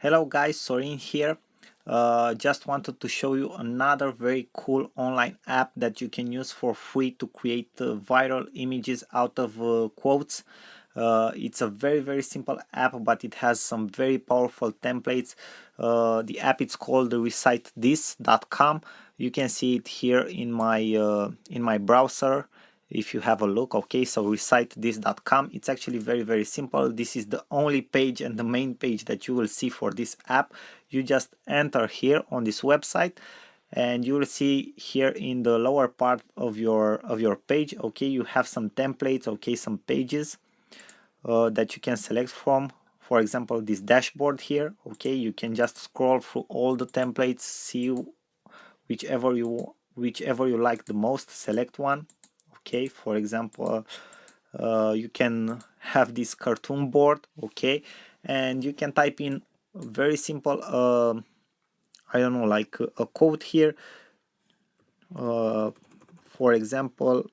Hello guys, Sorin here. Just wanted to show you another very cool online app that you can use for free to create viral images out of quotes. It's a very simple app, but it has some very powerful templates. The app is called Recite.this.com. You can see it here in my browser if you have a look. Okay, so Recite.this.com. It's actually very simple. This is the only page and the main page that you will see for this app. You just enter here on this website and you will see here in the lower part of your page, okay, you have some templates, okay, some pages that you can select from. For example, this dashboard here, okay, you can just scroll through all the templates, see whichever you like the most, select one. Okay, for example, you can have this cartoon board, okay, and you can type in very simple I don't know, like a quote here, for example,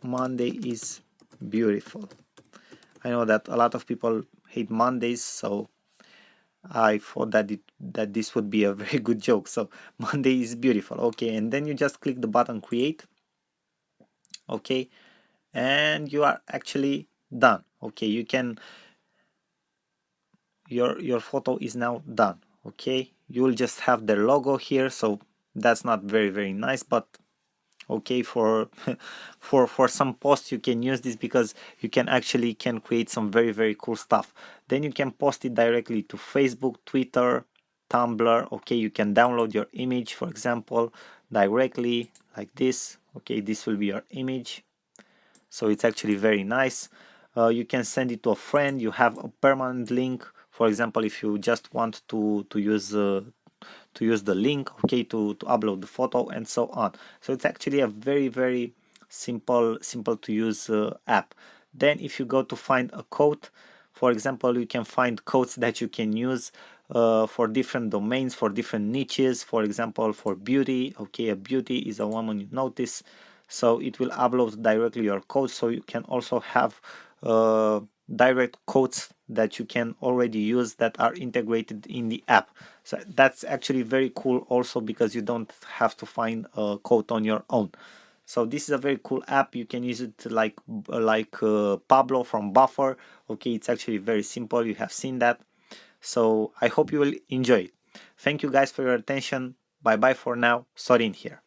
Monday is beautiful. I know that a lot of people hate Mondays, so I thought that this would be a very good joke. So Monday is beautiful, okay, and then you just click the button create, okay, and you are actually done. Okay, you can, your photo is now done. Okay, you will just have the logo here, so that's not very nice, but okay, for for some posts you can use this because you can create some very cool stuff. Then you can post it directly to Facebook, Twitter, Tumblr. Okay, you can download your image, for example, directly like this. Okay, this will be your image, so it's actually very nice. You can send it to a friend. You have a permanent link, for example, if you just want to use the link, okay, to upload the photo and so on. So it's actually a very simple to use app. Then if you go to find a quote, for example, you can find quotes that you can use for different domains, for different niches. For example, for beauty, okay, a beauty is a woman you notice, so it will upload directly your quotes. So you can also have direct quotes that you can already use that are integrated in the app. So that's actually very cool also, because you don't have to find a quote on your own. So this is a very cool app. You can use it like Pablo from Buffer. Okay, it's actually very simple. You have seen that. So I hope you will enjoy it. Thank you guys for your attention. Bye bye for now. Sorin here.